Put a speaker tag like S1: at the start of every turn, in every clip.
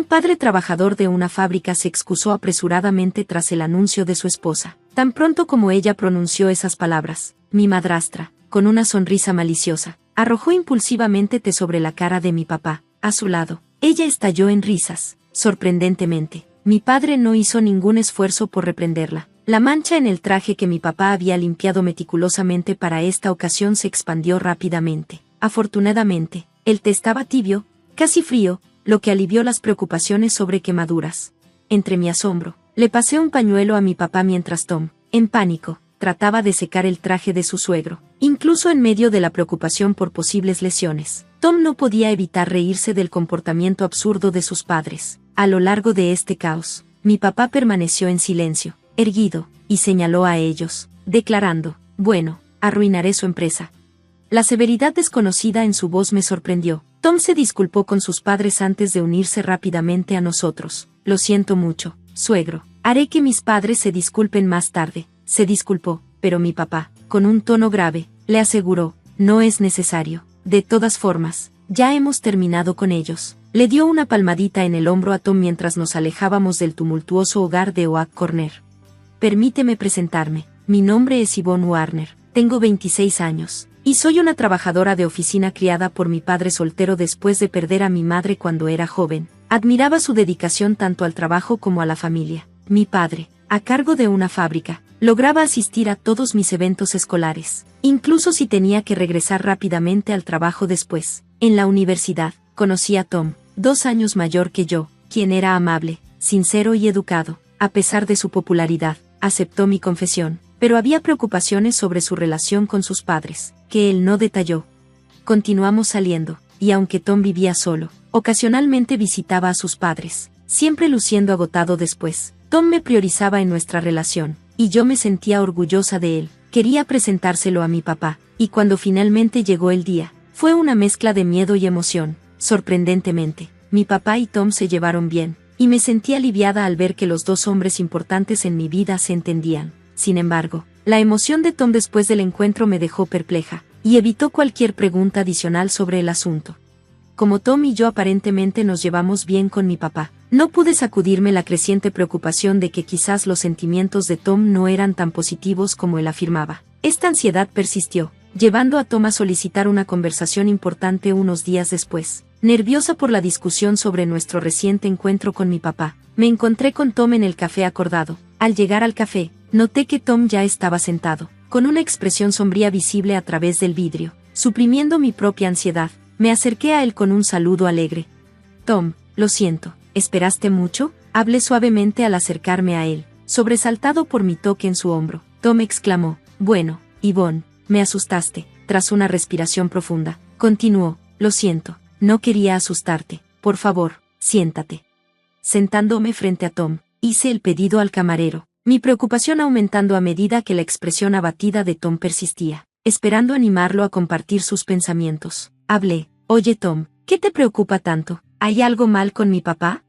S1: Un padre trabajador de una fábrica se excusó apresuradamente tras el anuncio de su esposa. Tan pronto como ella pronunció esas palabras, mi madrastra, con una sonrisa maliciosa, arrojó impulsivamente té sobre la cara de mi papá. A su lado, ella estalló en risas. Sorprendentemente, mi padre no hizo ningún esfuerzo por reprenderla. La mancha en el traje que mi papá había limpiado meticulosamente para esta ocasión se expandió rápidamente. Afortunadamente, el té estaba tibio, casi frío, lo que alivió las preocupaciones sobre quemaduras. Entre mi asombro, le pasé un pañuelo a mi papá mientras Tom, en pánico, trataba de secar el traje de su suegro. Incluso en medio de la preocupación por posibles lesiones, Tom no podía evitar reírse del comportamiento absurdo de sus padres. A lo largo de este caos, mi papá permaneció en silencio, erguido, y señaló a ellos, declarando, bueno, arruinaré su empresa. La severidad desconocida en su voz me sorprendió. Tom se disculpó con sus padres antes de unirse rápidamente a nosotros. Lo siento mucho, suegro. Haré que mis padres se disculpen más tarde. Se disculpó, pero mi papá, con un tono grave, le aseguró, no es necesario. De todas formas, ya hemos terminado con ellos. Le dio una palmadita en el hombro a Tom mientras nos alejábamos del tumultuoso hogar de Oak Corner. Permíteme presentarme. Mi nombre es Yvonne Warner. Tengo 26 años. Y soy una trabajadora de oficina criada por mi padre soltero después de perder a mi madre cuando era joven. Admiraba su dedicación tanto al trabajo como a la familia. Mi padre, a cargo de una fábrica, lograba asistir a todos mis eventos escolares, incluso si tenía que regresar rápidamente al trabajo después. En la universidad, conocí a Tom, 2 años mayor que yo, quien era amable, sincero y educado. A pesar de su popularidad, aceptó mi confesión, pero había preocupaciones sobre su relación con sus padres, que él no detalló. Continuamos saliendo, y aunque Tom vivía solo, ocasionalmente visitaba a sus padres, siempre luciendo agotado después. Tom me priorizaba en nuestra relación, y yo me sentía orgullosa de él. Quería presentárselo a mi papá, y cuando finalmente llegó el día, fue una mezcla de miedo y emoción. Sorprendentemente, mi papá y Tom se llevaron bien, y me sentí aliviada al ver que los dos hombres importantes en mi vida se entendían. Sin embargo, la emoción de Tom después del encuentro me dejó perpleja, y evitó cualquier pregunta adicional sobre el asunto. Como Tom y yo aparentemente nos llevamos bien con mi papá, no pude sacudirme la creciente preocupación de que quizás los sentimientos de Tom no eran tan positivos como él afirmaba. Esta ansiedad persistió, llevando a Tom a solicitar una conversación importante unos días después. Nerviosa por la discusión sobre nuestro reciente encuentro con mi papá, me encontré con Tom en el café acordado. Al llegar al café, noté que Tom ya estaba sentado, con una expresión sombría visible a través del vidrio. Suprimiendo mi propia ansiedad, me acerqué a él con un saludo alegre. Tom, lo siento, ¿esperaste mucho? Hablé suavemente al acercarme a él, sobresaltado por mi toque en su hombro. Tom exclamó, bueno, Yvonne, me asustaste. Tras una respiración profunda, continuó, lo siento, no quería asustarte. Por favor, siéntate. Sentándome frente a Tom, hice el pedido al camarero, mi preocupación aumentando a medida que la expresión abatida de Tom persistía, esperando animarlo a compartir sus pensamientos. Hablé, oye Tom, ¿qué te preocupa tanto? ¿Hay algo mal con mi papá?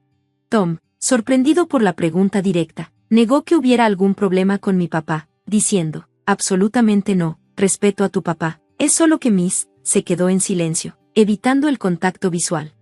S1: Tom, sorprendido por la pregunta directa, negó que hubiera algún problema con mi papá, diciendo, absolutamente no, respeto a tu papá, es solo que Miss, se quedó en silencio, evitando el contacto visual.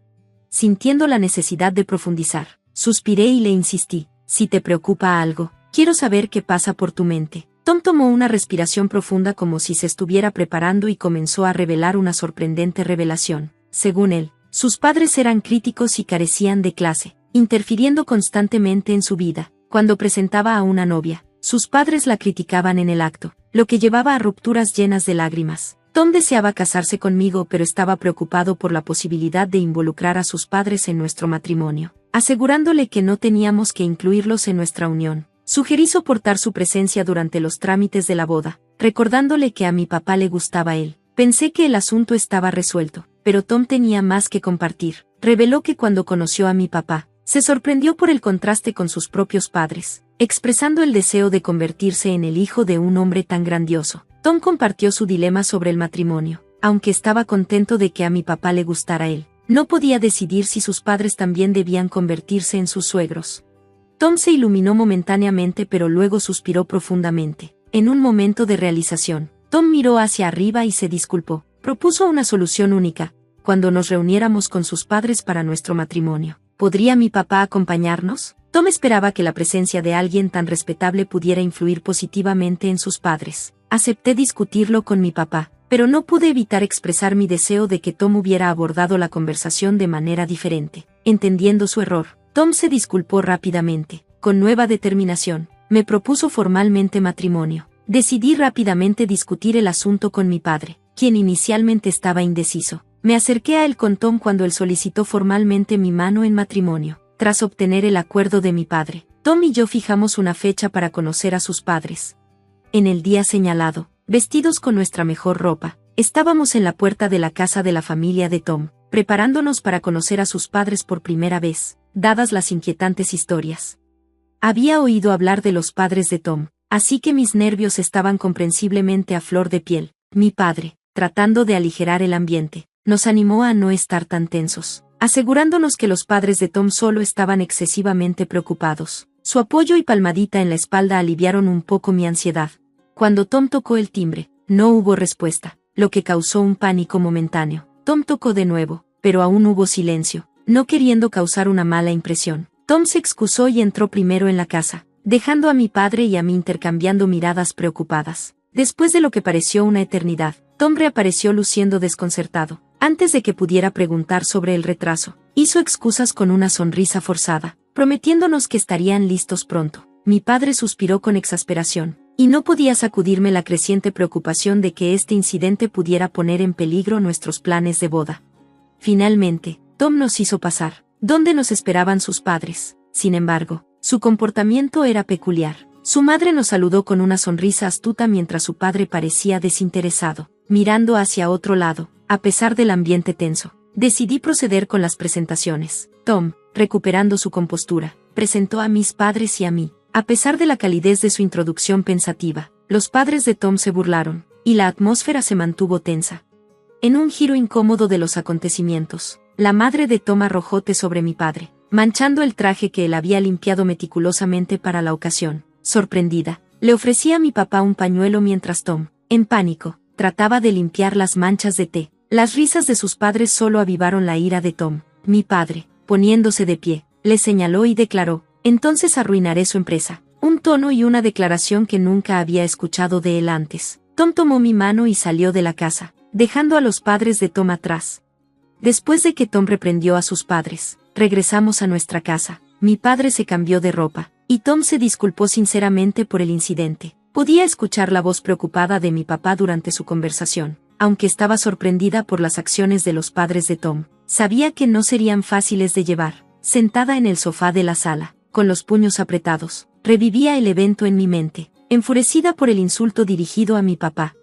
S1: Sintiendo la necesidad de profundizar, suspiré y le insistí, si te preocupa algo, quiero saber qué pasa por tu mente. Tom tomó una respiración profunda como si se estuviera preparando y comenzó a revelar una sorprendente revelación. Según él, sus padres eran críticos y carecían de clase, interfiriendo constantemente en su vida. Cuando presentaba a una novia, sus padres la criticaban en el acto, lo que llevaba a rupturas llenas de lágrimas. Tom deseaba casarse conmigo pero estaba preocupado por la posibilidad de involucrar a sus padres en nuestro matrimonio, asegurándole que no teníamos que incluirlos en nuestra unión. Sugerí soportar su presencia durante los trámites de la boda, recordándole que a mi papá le gustaba él. Pensé que el asunto estaba resuelto, pero Tom tenía más que compartir. Reveló que cuando conoció a mi papá, se sorprendió por el contraste con sus propios padres, expresando el deseo de convertirse en el hijo de un hombre tan grandioso. Tom compartió su dilema sobre el matrimonio. Aunque estaba contento de que a mi papá le gustara él, no podía decidir si sus padres también debían convertirse en sus suegros. Tom se iluminó momentáneamente pero luego suspiró profundamente. En un momento de realización, Tom miró hacia arriba y se disculpó. Propuso una solución única, cuando nos reuniéramos con sus padres para nuestro matrimonio. ¿Podría mi papá acompañarnos? Tom esperaba que la presencia de alguien tan respetable pudiera influir positivamente en sus padres. Acepté discutirlo con mi papá, pero no pude evitar expresar mi deseo de que Tom hubiera abordado la conversación de manera diferente. Entendiendo su error, Tom se disculpó rápidamente. Con nueva determinación, me propuso formalmente matrimonio. Decidí rápidamente discutir el asunto con mi padre, quien inicialmente estaba indeciso. Me acerqué a él con Tom cuando él solicitó formalmente mi mano en matrimonio. Tras obtener el acuerdo de mi padre, Tom y yo fijamos una fecha para conocer a sus padres. En el día señalado, vestidos con nuestra mejor ropa, estábamos en la puerta de la casa de la familia de Tom, preparándonos para conocer a sus padres por primera vez, dadas las inquietantes historias. Había oído hablar de los padres de Tom, así que mis nervios estaban comprensiblemente a flor de piel. Mi padre, tratando de aligerar el ambiente, nos animó a no estar tan tensos, asegurándonos que los padres de Tom solo estaban excesivamente preocupados. Su apoyo y palmadita en la espalda aliviaron un poco mi ansiedad. Cuando Tom tocó el timbre, no hubo respuesta, lo que causó un pánico momentáneo. Tom tocó de nuevo, pero aún hubo silencio, no queriendo causar una mala impresión. Tom se excusó y entró primero en la casa, dejando a mi padre y a mí intercambiando miradas preocupadas. Después de lo que pareció una eternidad, Tom reapareció luciendo desconcertado. Antes de que pudiera preguntar sobre el retraso, hizo excusas con una sonrisa forzada, prometiéndonos que estarían listos pronto. Mi padre suspiró con exasperación, y no podía sacudirme la creciente preocupación de que este incidente pudiera poner en peligro nuestros planes de boda. Finalmente, Tom nos hizo pasar, donde nos esperaban sus padres. Sin embargo, su comportamiento era peculiar. Su madre nos saludó con una sonrisa astuta mientras su padre parecía desinteresado, mirando hacia otro lado. A pesar del ambiente tenso, decidí proceder con las presentaciones. Tom, recuperando su compostura, presentó a mis padres y a mí. A pesar de la calidez de su introducción pensativa, los padres de Tom se burlaron, y la atmósfera se mantuvo tensa. En un giro incómodo de los acontecimientos, la madre de Tom arrojó té sobre mi padre, manchando el traje que él había limpiado meticulosamente para la ocasión. Sorprendida, le ofrecí a mi papá un pañuelo mientras Tom, en pánico, trataba de limpiar las manchas de té. Las risas de sus padres solo avivaron la ira de Tom. Mi padre, poniéndose de pie, le señaló y declaró: «Entonces arruinaré su empresa». Un tono y una declaración que nunca había escuchado de él antes. Tom tomó mi mano y salió de la casa, dejando a los padres de Tom atrás. Después de que Tom reprendió a sus padres, regresamos a nuestra casa. Mi padre se cambió de ropa, y Tom se disculpó sinceramente por el incidente. Podía escuchar la voz preocupada de mi papá durante su conversación. Aunque estaba sorprendida por las acciones de los padres de Tom, sabía que no serían fáciles de llevar. Sentada en el sofá de la sala, con los puños apretados, revivía el evento en mi mente, enfurecida por el insulto dirigido a mi papá.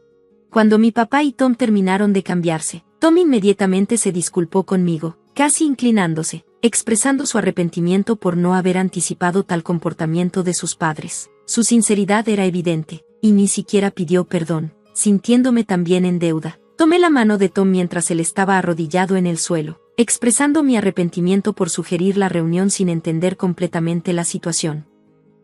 S1: Cuando mi papá y Tom terminaron de cambiarse, Tom inmediatamente se disculpó conmigo, casi inclinándose, expresando su arrepentimiento por no haber anticipado tal comportamiento de sus padres. Su sinceridad era evidente, y ni siquiera pidió perdón. Sintiéndome también en deuda, tomé la mano de Tom mientras él estaba arrodillado en el suelo, expresando mi arrepentimiento por sugerir la reunión sin entender completamente la situación.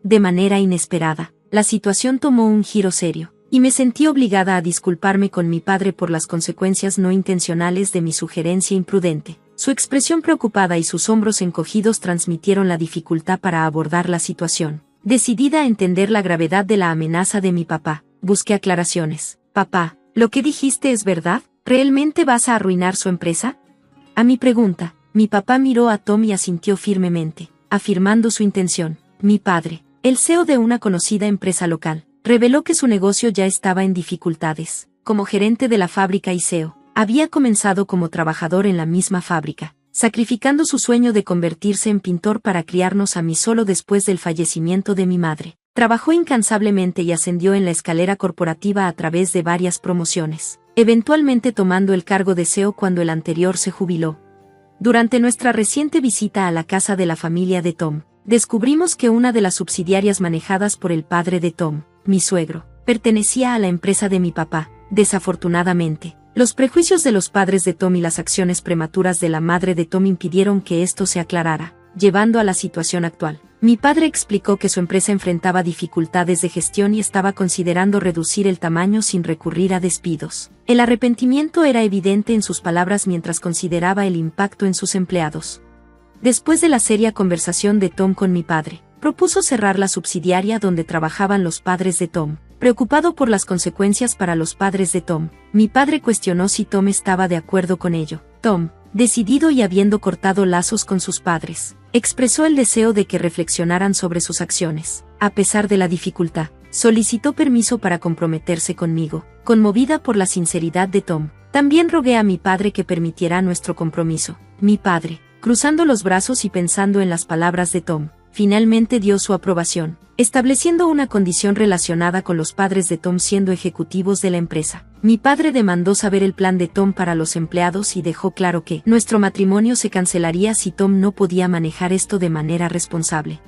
S1: De manera inesperada, la situación tomó un giro serio, y me sentí obligada a disculparme con mi padre por las consecuencias no intencionales de mi sugerencia imprudente. Su expresión preocupada y sus hombros encogidos transmitieron la dificultad para abordar la situación. Decidida a entender la gravedad de la amenaza de mi papá, busqué aclaraciones. «Papá, ¿lo que dijiste es verdad? ¿Realmente vas a arruinar su empresa?». A mi pregunta, mi papá miró a Tom y asintió firmemente, afirmando su intención. Mi padre, el CEO de una conocida empresa local, reveló que su negocio ya estaba en dificultades. Como gerente de la fábrica y CEO, había comenzado como trabajador en la misma fábrica, sacrificando su sueño de convertirse en pintor para criarnos a mí solo después del fallecimiento de mi madre. Trabajó incansablemente y ascendió en la escalera corporativa a través de varias promociones, eventualmente tomando el cargo de CEO cuando el anterior se jubiló. Durante nuestra reciente visita a la casa de la familia de Tom, descubrimos que una de las subsidiarias manejadas por el padre de Tom, mi suegro, pertenecía a la empresa de mi papá. Desafortunadamente, los prejuicios de los padres de Tom y las acciones prematuras de la madre de Tom impidieron que esto se aclarara, llevando a la situación actual. Mi padre explicó que su empresa enfrentaba dificultades de gestión y estaba considerando reducir el tamaño sin recurrir a despidos. El arrepentimiento era evidente en sus palabras mientras consideraba el impacto en sus empleados. Después de la seria conversación de Tom con mi padre, propuso cerrar la subsidiaria donde trabajaban los padres de Tom. Preocupado por las consecuencias para los padres de Tom, mi padre cuestionó si Tom estaba de acuerdo con ello. Tom, decidido y habiendo cortado lazos con sus padres, expresó el deseo de que reflexionaran sobre sus acciones. A pesar de la dificultad, solicitó permiso para comprometerse conmigo. Conmovida por la sinceridad de Tom, también rogué a mi padre que permitiera nuestro compromiso. Mi padre, cruzando los brazos y pensando en las palabras de Tom, finalmente dio su aprobación, estableciendo una condición relacionada con los padres de Tom siendo ejecutivos de la empresa. Mi padre demandó saber el plan de Tom para los empleados y dejó claro que nuestro matrimonio se cancelaría si Tom no podía manejar esto de manera responsable.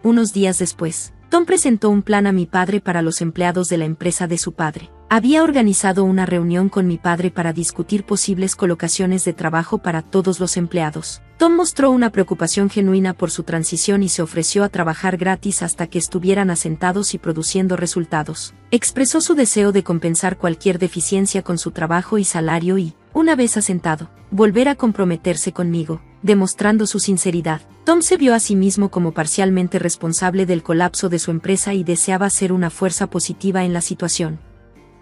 S1: Unos días después, Tom presentó un plan a mi padre para los empleados de la empresa de su padre. Había organizado una reunión con mi padre para discutir posibles colocaciones de trabajo para todos los empleados. Tom mostró una preocupación genuina por su transición y se ofreció a trabajar gratis hasta que estuvieran asentados y produciendo resultados. Expresó su deseo de compensar cualquier deficiencia con su trabajo y salario y, una vez asentado, volver a comprometerse conmigo, demostrando su sinceridad. Tom se vio a sí mismo como parcialmente responsable del colapso de su empresa y deseaba ser una fuerza positiva en la situación.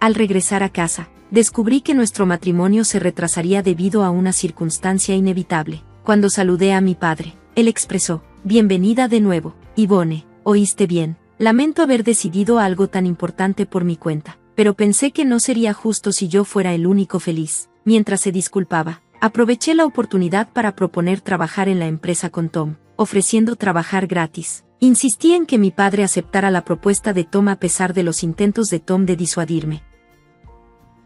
S1: Al regresar a casa, descubrí que nuestro matrimonio se retrasaría debido a una circunstancia inevitable. Cuando saludé a mi padre, él expresó: «Bienvenida de nuevo, Yvonne, oíste bien. Lamento haber decidido algo tan importante por mi cuenta, pero pensé que no sería justo si yo fuera el único feliz». Mientras se disculpaba, aproveché la oportunidad para proponer trabajar en la empresa con Tom, ofreciendo trabajar gratis. Insistí en que mi padre aceptara la propuesta de Tom a pesar de los intentos de Tom de disuadirme.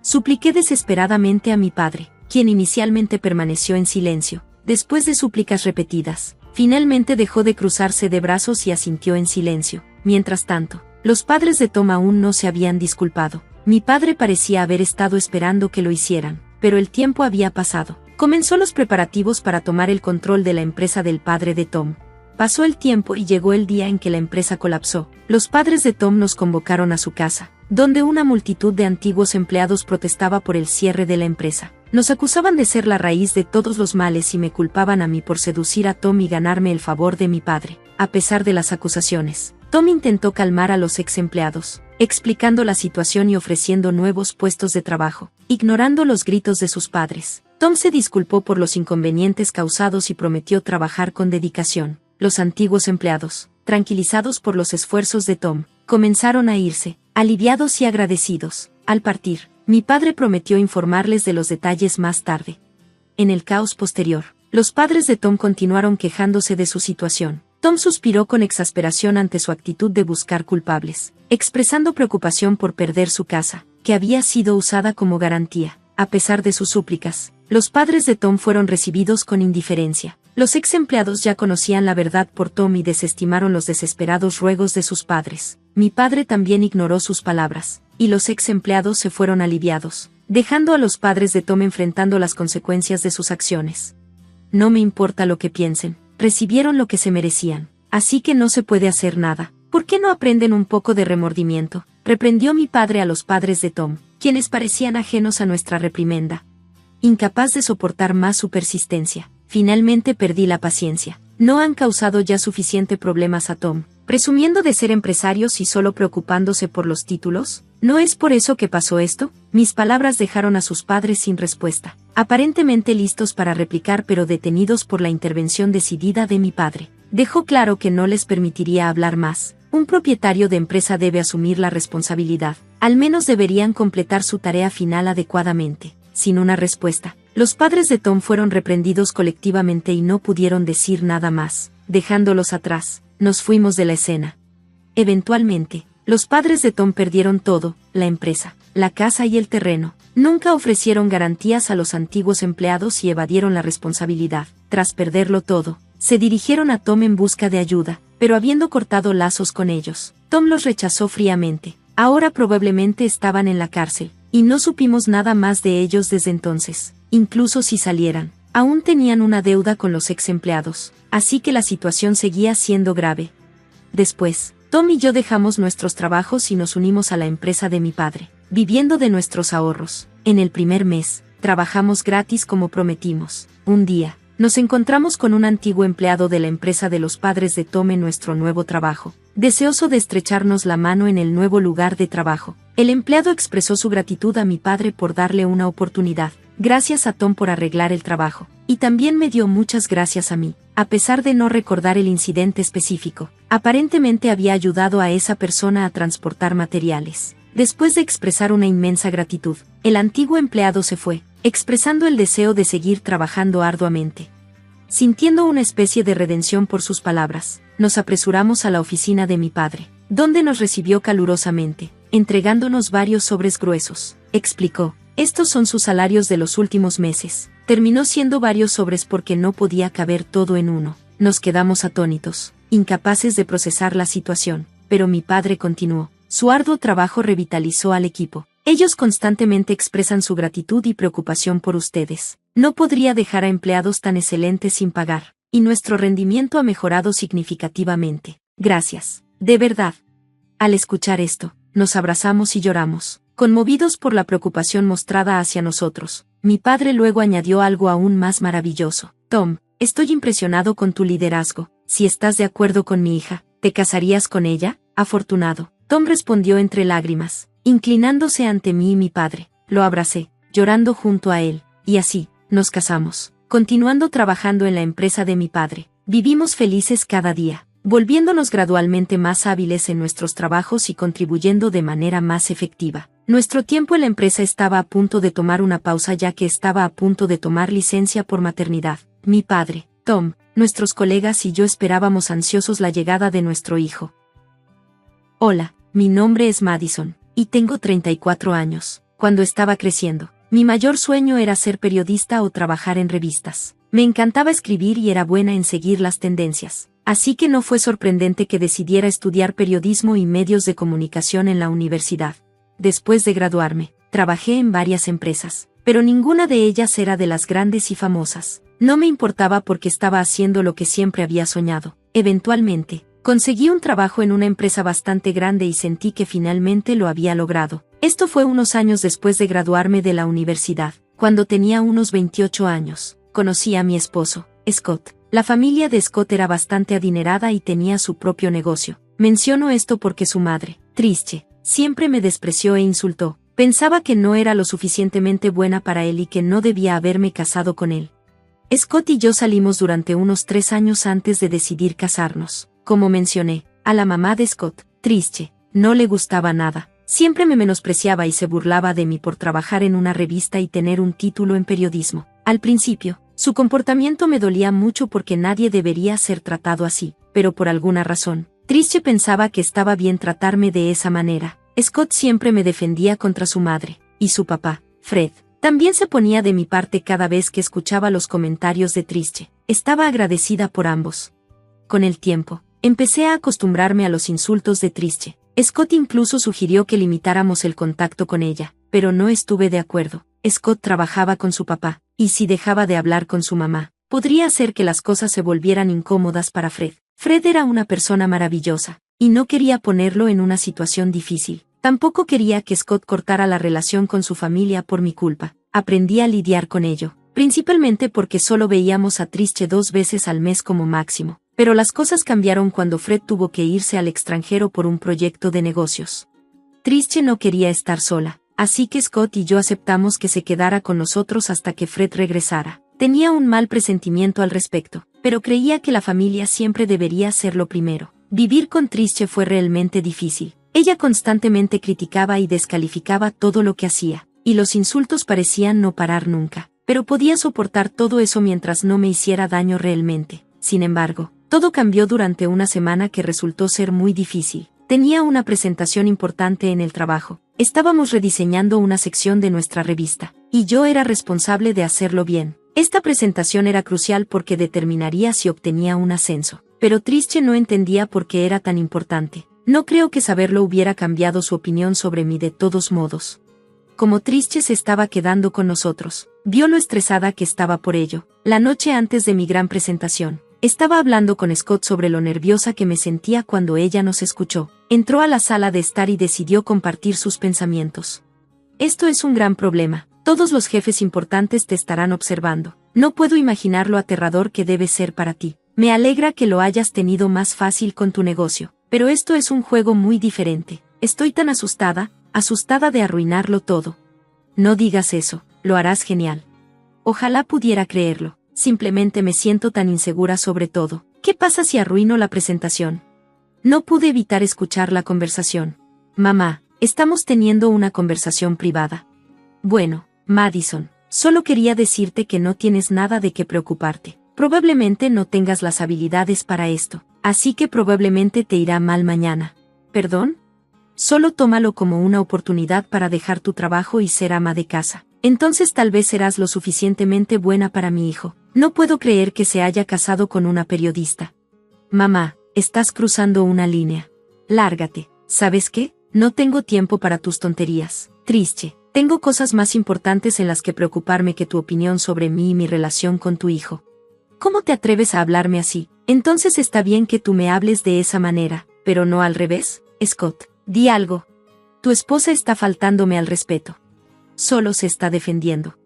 S1: Supliqué desesperadamente a mi padre, quien inicialmente permaneció en silencio. Después de súplicas repetidas, finalmente dejó de cruzarse de brazos y asintió en silencio. Mientras tanto, los padres de Tom aún no se habían disculpado. Mi padre parecía haber estado esperando que lo hicieran, pero el tiempo había pasado. Comenzó los preparativos para tomar el control de la empresa del padre de Tom. Pasó el tiempo y llegó el día en que la empresa colapsó. Los padres de Tom nos convocaron a su casa, donde una multitud de antiguos empleados protestaba por el cierre de la empresa. Nos acusaban de ser la raíz de todos los males y me culpaban a mí por seducir a Tom y ganarme el favor de mi padre. A pesar de las acusaciones, Tom intentó calmar a los ex empleados, explicando la situación y ofreciendo nuevos puestos de trabajo, ignorando los gritos de sus padres. Tom se disculpó por los inconvenientes causados y prometió trabajar con dedicación. Los antiguos empleados, tranquilizados por los esfuerzos de Tom, comenzaron a irse, aliviados y agradecidos. Al partir, mi padre prometió informarles de los detalles más tarde. En el caos posterior, los padres de Tom continuaron quejándose de su situación. Tom suspiró con exasperación ante su actitud de buscar culpables, expresando preocupación por perder su casa, que había sido usada como garantía. A pesar de sus súplicas, los padres de Tom fueron recibidos con indiferencia. Los ex empleados ya conocían la verdad por Tom y desestimaron los desesperados ruegos de sus padres. Mi padre también ignoró sus palabras, y los ex empleados se fueron aliviados, dejando a los padres de Tom enfrentando las consecuencias de sus acciones. No me importa lo que piensen, recibieron lo que se merecían, así que no se puede hacer nada. ¿Por qué no aprenden un poco de remordimiento?, reprendió mi padre a los padres de Tom, quienes parecían ajenos a nuestra reprimenda. Incapaz de soportar más su persistencia, finalmente perdí la paciencia. ¿No han causado ya suficiente problemas a Tom, presumiendo de ser empresarios y solo preocupándose por los títulos? ¿No es por eso que pasó esto? Mis palabras dejaron a sus padres sin respuesta, aparentemente listos para replicar pero detenidos por la intervención decidida de mi padre. Dejó claro que no les permitiría hablar más. Un propietario de empresa debe asumir la responsabilidad. Al menos deberían completar su tarea final adecuadamente. Sin una respuesta, los padres de Tom fueron reprendidos colectivamente y no pudieron decir nada más. Dejándolos atrás, nos fuimos de la escena. Eventualmente, los padres de Tom perdieron todo: la empresa, la casa y el terreno. Nunca ofrecieron garantías a los antiguos empleados y evadieron la responsabilidad. Tras perderlo todo, se dirigieron a Tom en busca de ayuda, pero habiendo cortado lazos con ellos, Tom los rechazó fríamente. Ahora probablemente estaban en la cárcel, y no supimos nada más de ellos desde entonces. Incluso si salieran, aún tenían una deuda con los ex empleados, así que la situación seguía siendo grave. Después, Tom y yo dejamos nuestros trabajos y nos unimos a la empresa de mi padre, viviendo de nuestros ahorros. En el primer mes, trabajamos gratis como prometimos. Un día, nos encontramos con un antiguo empleado de la empresa de los padres de Tom en nuestro nuevo trabajo, deseoso de estrecharnos la mano en el nuevo lugar de trabajo. El empleado expresó su gratitud a mi padre por darle una oportunidad, gracias a Tom por arreglar el trabajo, y también me dio muchas gracias a mí, a pesar de no recordar el incidente específico. Aparentemente había ayudado a esa persona a transportar materiales. Después de expresar una inmensa gratitud, el antiguo empleado se fue, expresando el deseo de seguir trabajando arduamente. Sintiendo una especie de redención por sus palabras, nos apresuramos a la oficina de mi padre, donde nos recibió calurosamente, entregándonos varios sobres gruesos. Explicó: estos son sus salarios de los últimos meses. Terminó siendo varios sobres porque no podía caber todo en uno. Nos quedamos atónitos, incapaces de procesar la situación, pero mi padre continuó. Su arduo trabajo revitalizó al equipo. Ellos constantemente expresan su gratitud y preocupación por ustedes. No podría dejar a empleados tan excelentes sin pagar, y nuestro rendimiento ha mejorado significativamente. Gracias, de verdad. Al escuchar esto, nos abrazamos y lloramos, conmovidos por la preocupación mostrada hacia nosotros. Mi padre luego añadió algo aún más maravilloso. Tom, estoy impresionado con tu liderazgo. Si estás de acuerdo con mi hija, ¿te casarías con ella? Afortunado. Tom respondió entre lágrimas, inclinándose ante mí y mi padre. Lo abracé, llorando junto a él, y así, nos casamos. Continuando trabajando en la empresa de mi padre, vivimos felices cada día, volviéndonos gradualmente más hábiles en nuestros trabajos y contribuyendo de manera más efectiva. Nuestro tiempo en la empresa estaba a punto de tomar una pausa ya que estaba a punto de tomar licencia por maternidad. Mi padre, Tom, nuestros colegas y yo esperábamos ansiosos la llegada de nuestro hijo. Hola, mi nombre es Madison, y tengo 34 años. Cuando estaba creciendo, mi mayor sueño era ser periodista o trabajar en revistas. Me encantaba escribir y era buena en seguir las tendencias. Así que no fue sorprendente que decidiera estudiar periodismo y medios de comunicación en la universidad. Después de graduarme, trabajé en varias empresas, pero ninguna de ellas era de las grandes y famosas. No me importaba porque estaba haciendo lo que siempre había soñado. Eventualmente, conseguí un trabajo en una empresa bastante grande y sentí que finalmente lo había logrado. Esto fue unos años después de graduarme de la universidad. Cuando tenía unos 28 años, conocí a mi esposo, Scott. La familia de Scott era bastante adinerada y tenía su propio negocio. Menciono esto porque su madre, Trish, siempre me despreció e insultó. Pensaba que no era lo suficientemente buena para él y que no debía haberme casado con él. Scott y yo salimos durante unos 3 años antes de decidir casarnos. Como mencioné, a la mamá de Scott, Trish, no le gustaba nada. Siempre me menospreciaba y se burlaba de mí por trabajar en una revista y tener un título en periodismo. Al principio, su comportamiento me dolía mucho porque nadie debería ser tratado así, pero por alguna razón, Trish pensaba que estaba bien tratarme de esa manera. Scott siempre me defendía contra su madre, y su papá, Fred, también se ponía de mi parte cada vez que escuchaba los comentarios de Trish. Estaba agradecida por ambos. Con el tiempo, empecé a acostumbrarme a los insultos de Trish. Scott incluso sugirió que limitáramos el contacto con ella, pero no estuve de acuerdo. Scott trabajaba con su papá, y si dejaba de hablar con su mamá, podría hacer que las cosas se volvieran incómodas para Fred. Fred era una persona maravillosa, y no quería ponerlo en una situación difícil. Tampoco quería que Scott cortara la relación con su familia por mi culpa. Aprendí a lidiar con ello, principalmente porque solo veíamos a Trish 2 veces al mes como máximo. Pero las cosas cambiaron cuando Fred tuvo que irse al extranjero por un proyecto de negocios. Trish no quería estar sola, así que Scott y yo aceptamos que se quedara con nosotros hasta que Fred regresara. Tenía un mal presentimiento al respecto, pero creía que la familia siempre debería ser lo primero. Vivir con Trish fue realmente difícil. Ella constantemente criticaba y descalificaba todo lo que hacía, y los insultos parecían no parar nunca. Pero podía soportar todo eso mientras no me hiciera daño realmente. Sin embargo, todo cambió durante una semana que resultó ser muy difícil. Tenía una presentación importante en el trabajo. Estábamos rediseñando una sección de nuestra revista, y yo era responsable de hacerlo bien. Esta presentación era crucial porque determinaría si obtenía un ascenso. Pero Trish no entendía por qué era tan importante. No creo que saberlo hubiera cambiado su opinión sobre mí de todos modos. Como Trish se estaba quedando con nosotros, vio lo estresada que estaba por ello. La noche antes de mi gran presentación, estaba hablando con Scott sobre lo nerviosa que me sentía cuando ella nos escuchó. Entró a la sala de estar y decidió compartir sus pensamientos. Esto es un gran problema. Todos los jefes importantes te estarán observando. No puedo imaginar lo aterrador que debe ser para ti. Me alegra que lo hayas tenido más fácil con tu negocio, pero esto es un juego muy diferente. Estoy tan asustada de arruinarlo todo. No digas eso, lo harás genial. Ojalá pudiera creerlo, simplemente me siento tan insegura sobre todo. ¿Qué pasa si arruino la presentación? No pude evitar escuchar la conversación. Mamá, estamos teniendo una conversación privada. Bueno, Madison, solo quería decirte que no tienes nada de qué preocuparte. Probablemente no tengas las habilidades para esto, así que probablemente te irá mal mañana. ¿Perdón? Solo tómalo como una oportunidad para dejar tu trabajo y ser ama de casa. Entonces tal vez serás lo suficientemente buena para mi hijo. No puedo creer que se haya casado con una periodista. Mamá, estás cruzando una línea. Lárgate. ¿Sabes qué? No tengo tiempo para tus tonterías. Triste. Tengo cosas más importantes en las que preocuparme que tu opinión sobre mí y mi relación con tu hijo. ¿Cómo te atreves a hablarme así? Entonces está bien que tú me hables de esa manera, pero no al revés. Scott, di algo. Tu esposa está faltándome al respeto. Solo se está defendiendo.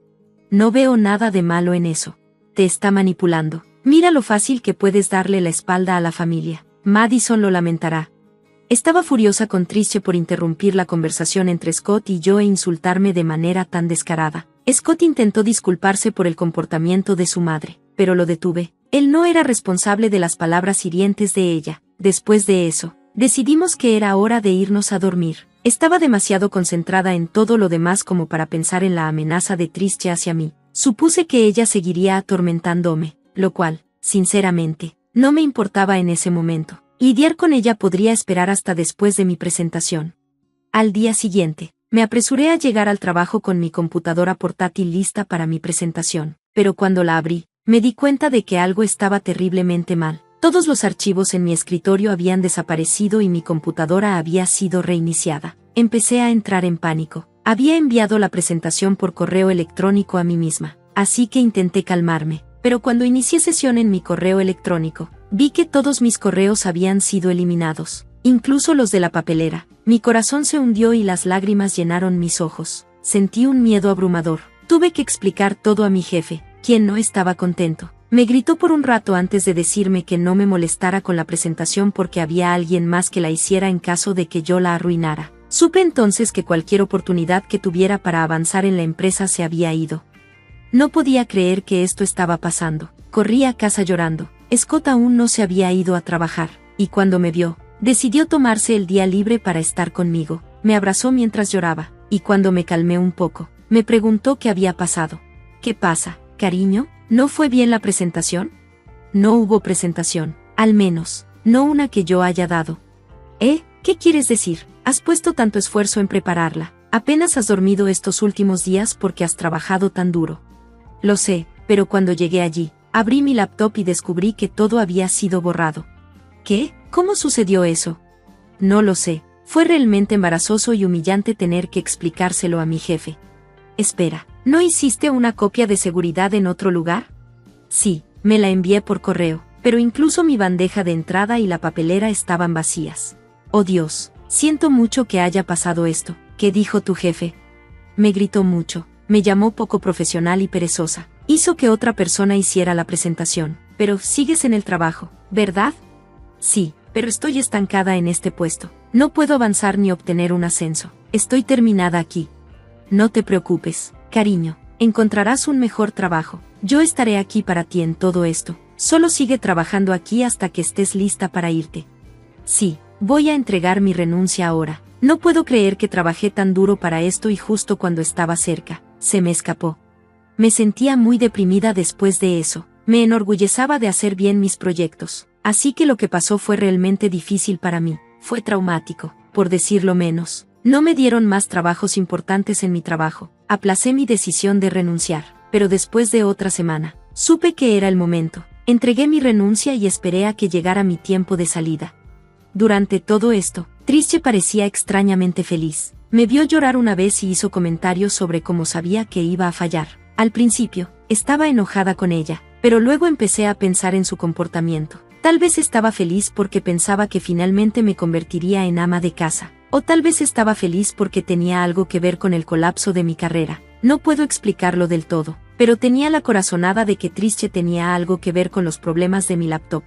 S1: No veo nada de malo en eso. Te está manipulando. Mira lo fácil que puedes darle la espalda a la familia. Madison lo lamentará. Estaba furiosa con Tricia por interrumpir la conversación entre Scott y yo e insultarme de manera tan descarada. Scott intentó disculparse por el comportamiento de su madre, pero lo detuve. Él no era responsable de las palabras hirientes de ella. Después de eso, decidimos que era hora de irnos a dormir. Estaba demasiado concentrada en todo lo demás como para pensar en la amenaza de Tricia hacia mí. Supuse que ella seguiría atormentándome, lo cual, sinceramente, no me importaba en ese momento. Lidiar con ella podría esperar hasta después de mi presentación. Al día siguiente, me apresuré a llegar al trabajo con mi computadora portátil lista para mi presentación, pero cuando la abrí, me di cuenta de que algo estaba terriblemente mal. Todos los archivos en mi escritorio habían desaparecido y mi computadora había sido reiniciada. Empecé a entrar en pánico. Había enviado la presentación por correo electrónico a mí misma, así que intenté calmarme, pero cuando inicié sesión en mi correo electrónico, vi que todos mis correos habían sido eliminados, incluso los de la papelera. Mi corazón se hundió y las lágrimas llenaron mis ojos. Sentí un miedo abrumador. Tuve que explicar todo a mi jefe, quien no estaba contento. Me gritó por un rato antes de decirme que no me molestara con la presentación porque había alguien más que la hiciera en caso de que yo la arruinara. Supe entonces que cualquier oportunidad que tuviera para avanzar en la empresa se había ido. No podía creer que esto estaba pasando. Corrí a casa llorando. Scott aún no se había ido a trabajar, y cuando me vio, decidió tomarse el día libre para estar conmigo. Me abrazó mientras lloraba, y cuando me calmé un poco, me preguntó qué había pasado. ¿Qué pasa, cariño? ¿No fue bien la presentación? No hubo presentación, al menos, no una que yo haya dado. ¿Qué quieres decir? Has puesto tanto esfuerzo en prepararla. Apenas has dormido estos últimos días porque has trabajado tan duro. Lo sé, pero cuando llegué allí, abrí mi laptop y descubrí que todo había sido borrado. ¿Qué? ¿Cómo sucedió eso? No lo sé. Fue realmente embarazoso y humillante tener que explicárselo a mi jefe. Espera, ¿no hiciste una copia de seguridad en otro lugar? Sí, me la envié por correo, pero incluso mi bandeja de entrada y la papelera estaban vacías. Oh Dios, siento mucho que haya pasado esto. ¿Qué dijo tu jefe? Me gritó mucho, me llamó poco profesional y perezosa. Hizo que otra persona hiciera la presentación. Pero sigues en el trabajo, ¿verdad? Sí, pero estoy estancada en este puesto. No puedo avanzar ni obtener un ascenso. Estoy terminada aquí. No te preocupes, cariño. Encontrarás un mejor trabajo. Yo estaré aquí para ti en todo esto. Solo sigue trabajando aquí hasta que estés lista para irte. Sí, voy a entregar mi renuncia ahora. No puedo creer que trabajé tan duro para esto y justo cuando estaba cerca, se me escapó. Me sentía muy deprimida después de eso. Me enorgullecía de hacer bien mis proyectos. Así que lo que pasó fue realmente difícil para mí. Fue traumático, por decirlo menos. No me dieron más trabajos importantes en mi trabajo. Aplacé mi decisión de renunciar. Pero después de otra semana, supe que era el momento. Entregué mi renuncia y esperé a que llegara mi tiempo de salida. Durante todo esto, Tricia parecía extrañamente feliz. Me vio llorar una vez y hizo comentarios sobre cómo sabía que iba a fallar. Al principio, estaba enojada con ella, pero luego empecé a pensar en su comportamiento. Tal vez estaba feliz porque pensaba que finalmente me convertiría en ama de casa, o tal vez estaba feliz porque tenía algo que ver con el colapso de mi carrera. No puedo explicarlo del todo, pero tenía la corazonada de que Trische tenía algo que ver con los problemas de mi laptop.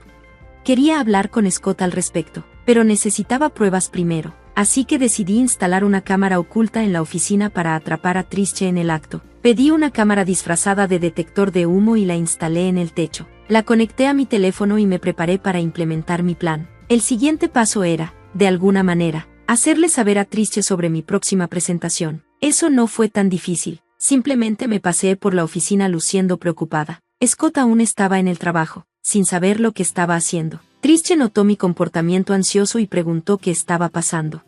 S1: Quería hablar con Scott al respecto, pero necesitaba pruebas primero, así que decidí instalar una cámara oculta en la oficina para atrapar a Trische en el acto. Pedí una cámara disfrazada de detector de humo y la instalé en el techo. La conecté a mi teléfono y me preparé para implementar mi plan. El siguiente paso era, de alguna manera, hacerle saber a Trische sobre mi próxima presentación. Eso no fue tan difícil. Simplemente me paseé por la oficina luciendo preocupada. Scott aún estaba en el trabajo, sin saber lo que estaba haciendo. Trische notó mi comportamiento ansioso y preguntó qué estaba pasando.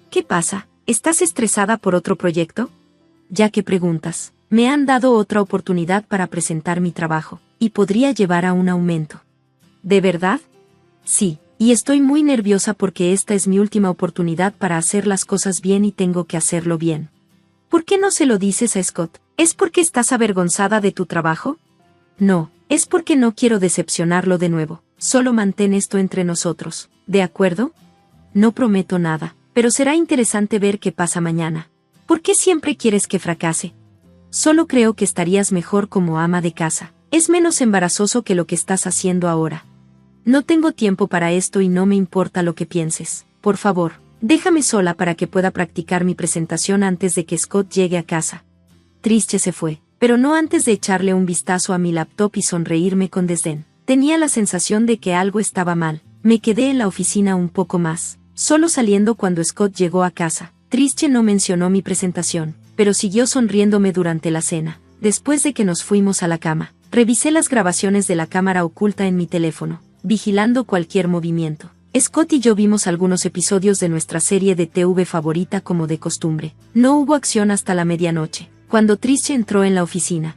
S1: ¿Qué pasa? ¿Estás estresada por otro proyecto? Ya que preguntas, me han dado otra oportunidad para presentar mi trabajo, y podría llevar a un aumento. ¿De verdad? Sí, y estoy muy nerviosa porque esta es mi última oportunidad para hacer las cosas bien y tengo que hacerlo bien. ¿Por qué no se lo dices a Scott? ¿Es porque estás avergonzada de tu trabajo? No, es porque no quiero decepcionarlo de nuevo. Solo mantén esto entre nosotros, ¿de acuerdo? No prometo nada, pero será interesante ver qué pasa mañana. ¿Por qué siempre quieres que fracase? Solo creo que estarías mejor como ama de casa. Es menos embarazoso que lo que estás haciendo ahora. No tengo tiempo para esto y no me importa lo que pienses. Por favor, déjame sola para que pueda practicar mi presentación antes de que Scott llegue a casa. Trische se fue, pero no antes de echarle un vistazo a mi laptop y sonreírme con desdén. Tenía la sensación de que algo estaba mal. Me quedé en la oficina un poco más, solo saliendo cuando Scott llegó a casa. Trische no mencionó mi presentación, pero siguió sonriéndome durante la cena. Después de que nos fuimos a la cama, revisé las grabaciones de la cámara oculta en mi teléfono, vigilando cualquier movimiento. Scott y yo vimos algunos episodios de nuestra serie de TV favorita como de costumbre. No hubo acción hasta la medianoche, cuando Trische entró en la oficina.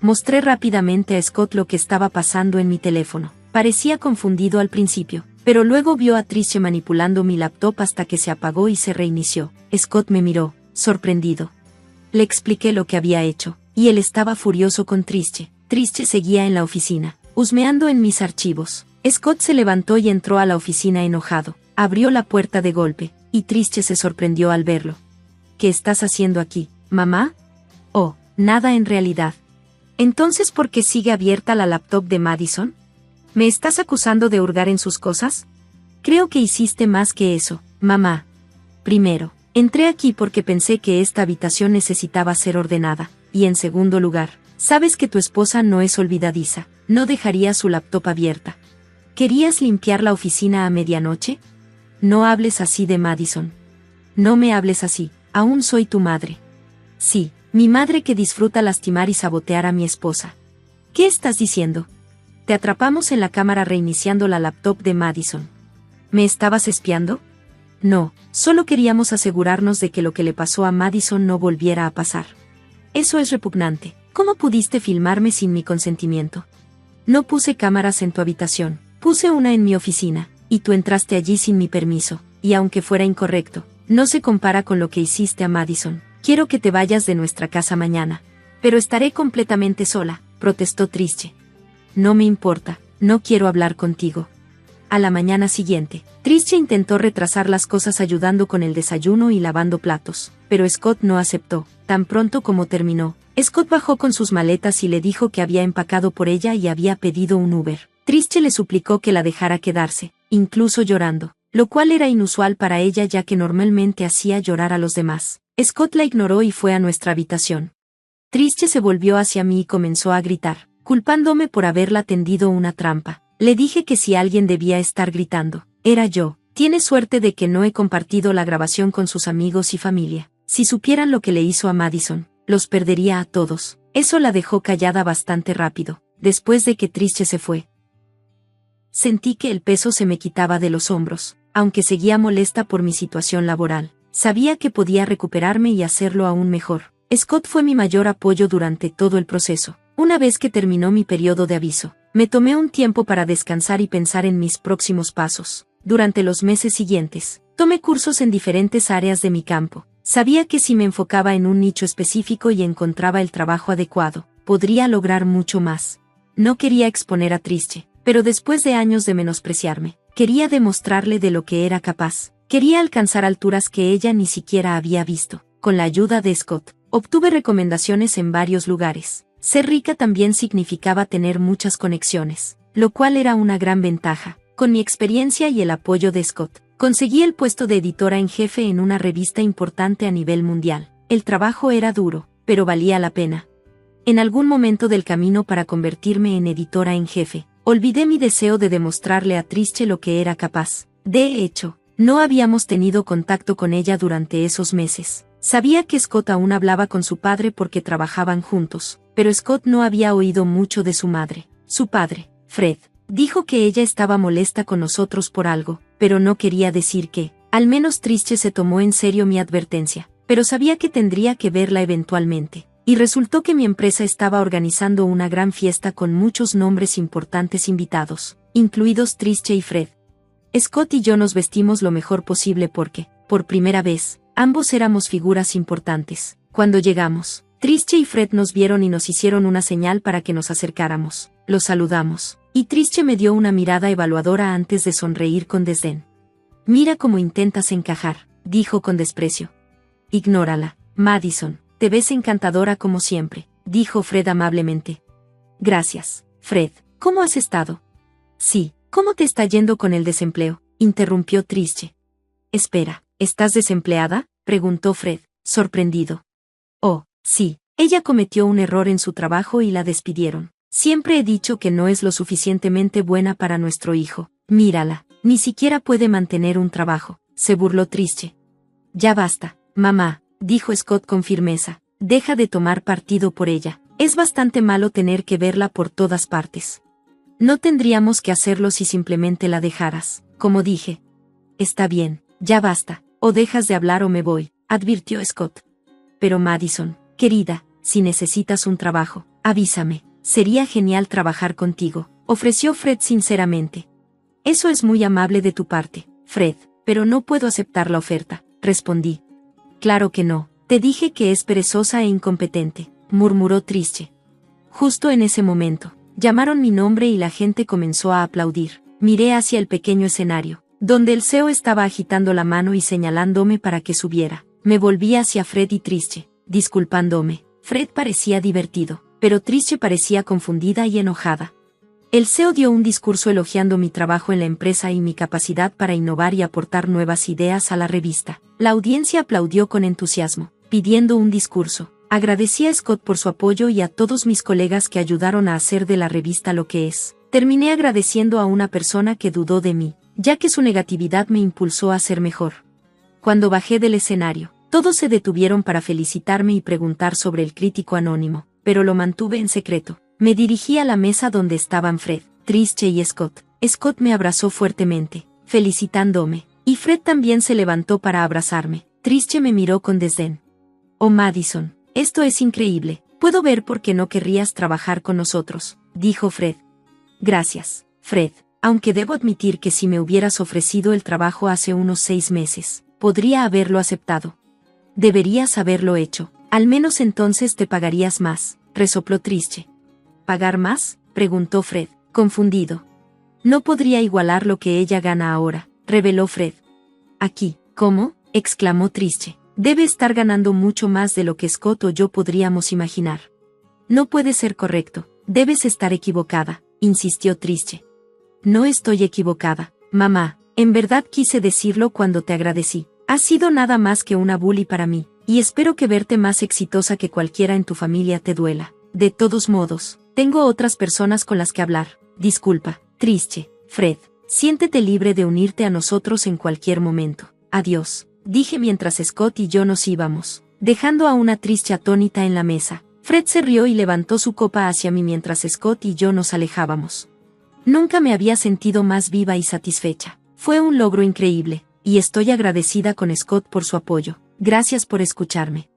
S1: Mostré rápidamente a Scott lo que estaba pasando en mi teléfono. Parecía confundido al principio, pero luego vio a Trische manipulando mi laptop hasta que se apagó y se reinició. Scott me miró, sorprendido. Le expliqué lo que había hecho, y él estaba furioso con Trische. Trische seguía en la oficina, husmeando en mis archivos. Scott se levantó y entró a la oficina enojado. Abrió la puerta de golpe, y Trische se sorprendió al verlo. ¿Qué estás haciendo aquí, mamá? Oh, nada en realidad. Entonces, ¿por qué sigue abierta la laptop de Madison? ¿Me estás acusando de hurgar en sus cosas? Creo que hiciste más que eso, mamá. Primero, entré aquí porque pensé que esta habitación necesitaba ser ordenada, y en segundo lugar, sabes que tu esposa no es olvidadiza, no dejaría su laptop abierta. ¿Querías limpiar la oficina a medianoche? No hables así de Madison. No me hables así, aún soy tu madre. Sí, mi madre que disfruta lastimar y sabotear a mi esposa. ¿Qué estás diciendo? Te atrapamos en la cámara reiniciando la laptop de Madison. ¿Me estabas espiando? No, solo queríamos asegurarnos de que lo que le pasó a Madison no volviera a pasar. Eso es repugnante. ¿Cómo pudiste filmarme sin mi consentimiento? No puse cámaras en tu habitación, puse una en mi oficina, y tú entraste allí sin mi permiso, y aunque fuera incorrecto, no se compara con lo que hiciste a Madison. Quiero que te vayas de nuestra casa mañana. Pero estaré completamente sola, protestó Trische. No me importa, no quiero hablar contigo. A la mañana siguiente, Trische intentó retrasar las cosas ayudando con el desayuno y lavando platos, pero Scott no aceptó. Tan pronto como terminó, Scott bajó con sus maletas y le dijo que había empacado por ella y había pedido un Uber. Trische le suplicó que la dejara quedarse, incluso llorando, lo cual era inusual para ella ya que normalmente hacía llorar a los demás. Scott la ignoró y fue a nuestra habitación. Trische se volvió hacia mí y comenzó a gritar, culpándome por haberla tendido una trampa. Le dije que si alguien debía estar gritando, era yo. Tiene suerte de que no he compartido la grabación con sus amigos y familia. Si supieran lo que le hizo a Madison, los perdería a todos. Eso la dejó callada bastante rápido, después de que Trische se fue. Sentí que el peso se me quitaba de los hombros, aunque seguía molesta por mi situación laboral. Sabía que podía recuperarme y hacerlo aún mejor. Scott fue mi mayor apoyo durante todo el proceso. Una vez que terminó mi periodo de aviso, me tomé un tiempo para descansar y pensar en mis próximos pasos. Durante los meses siguientes, tomé cursos en diferentes áreas de mi campo. Sabía que si me enfocaba en un nicho específico y encontraba el trabajo adecuado, podría lograr mucho más. No quería exponer a Trische, pero después de años de menospreciarme, quería demostrarle de lo que era capaz. Quería alcanzar alturas que ella ni siquiera había visto. Con la ayuda de Scott, obtuve recomendaciones en varios lugares. Ser rica también significaba tener muchas conexiones, lo cual era una gran ventaja. Con mi experiencia y el apoyo de Scott, conseguí el puesto de editora en jefe en una revista importante a nivel mundial. El trabajo era duro, pero valía la pena. En algún momento del camino para convertirme en editora en jefe, olvidé mi deseo de demostrarle a Trische lo que era capaz. De hecho, no habíamos tenido contacto con ella durante esos meses. Sabía que Scott aún hablaba con su padre porque trabajaban juntos, pero Scott no había oído mucho de su madre. Su padre, Fred, dijo que ella estaba molesta con nosotros por algo, pero no quería decir qué. Al menos Trische se tomó en serio mi advertencia, pero sabía que tendría que verla eventualmente. Y resultó que mi empresa estaba organizando una gran fiesta con muchos nombres importantes invitados, incluidos Trische y Fred. Scott y yo nos vestimos lo mejor posible porque, por primera vez, ambos éramos figuras importantes. Cuando llegamos, Trische y Fred nos vieron y nos hicieron una señal para que nos acercáramos. Los saludamos, y Trische me dio una mirada evaluadora antes de sonreír con desdén. «Mira cómo intentas encajar», dijo con desprecio. «Ignórala, Madison. Te ves encantadora como siempre», dijo Fred amablemente. «Gracias, Fred. ¿Cómo has estado?» «Sí, ¿cómo te está yendo con el desempleo?», interrumpió Trische. «Espera, ¿estás desempleada?», preguntó Fred, sorprendido. «Oh, sí, ella cometió un error en su trabajo y la despidieron. Siempre he dicho que no es lo suficientemente buena para nuestro hijo. Mírala, ni siquiera puede mantener un trabajo», se burló Trische. «Ya basta, mamá», dijo Scott con firmeza. «Deja de tomar partido por ella. Es bastante malo tener que verla por todas partes. No tendríamos que hacerlo si simplemente la dejaras, como dije». «Está bien, ya basta, o dejas de hablar o me voy», advirtió Scott. «Pero Madison, querida, si necesitas un trabajo, avísame. Sería genial trabajar contigo», ofreció Fred sinceramente. «Eso es muy amable de tu parte, Fred, pero no puedo aceptar la oferta», respondí. «Claro que no, te dije que es perezosa e incompetente», murmuró Trische. Justo en ese momento, llamaron mi nombre y la gente comenzó a aplaudir. Miré hacia el pequeño escenario, donde el CEO estaba agitando la mano y señalándome para que subiera. Me volví hacia Fred y Trische, disculpándome. Fred parecía divertido, pero Trische parecía confundida y enojada. El CEO dio un discurso elogiando mi trabajo en la empresa y mi capacidad para innovar y aportar nuevas ideas a la revista. La audiencia aplaudió con entusiasmo, pidiendo un discurso. Agradecí a Scott por su apoyo y a todos mis colegas que ayudaron a hacer de la revista lo que es. Terminé agradeciendo a una persona que dudó de mí, ya que su negatividad me impulsó a ser mejor. Cuando bajé del escenario, todos se detuvieron para felicitarme y preguntar sobre el crítico anónimo, pero lo mantuve en secreto. Me dirigí a la mesa donde estaban Fred, Trische y Scott. Scott me abrazó fuertemente, felicitándome, y Fred también se levantó para abrazarme. Trische me miró con desdén. «Oh Madison, esto es increíble. Puedo ver por qué no querrías trabajar con nosotros», dijo Fred. «Gracias, Fred, aunque debo admitir que si me hubieras ofrecido el trabajo hace unos 6 meses, podría haberlo aceptado». «Deberías haberlo hecho. Al menos entonces te pagarías más», resopló Trische. «¿Pagar más?», preguntó Fred, confundido. «No podría igualar lo que ella gana ahora», reveló Fred. «Aquí, ¿cómo?», exclamó Trische. «Debe estar ganando mucho más de lo que Scott o yo podríamos imaginar». «No puede ser correcto, debes estar equivocada», insistió Trische. «No estoy equivocada, mamá, en verdad quise decirlo cuando te agradecí. Has sido nada más que una bully para mí, y espero que verte más exitosa que cualquiera en tu familia te duela. De todos modos, tengo otras personas con las que hablar. Disculpa, Trische, Fred, siéntete libre de unirte a nosotros en cualquier momento. Adiós», dije mientras Scott y yo nos íbamos, dejando a una Trische atónita en la mesa. Fred se rió y levantó su copa hacia mí mientras Scott y yo nos alejábamos. Nunca me había sentido más viva y satisfecha. Fue un logro increíble, y estoy agradecida con Scott por su apoyo. Gracias por escucharme.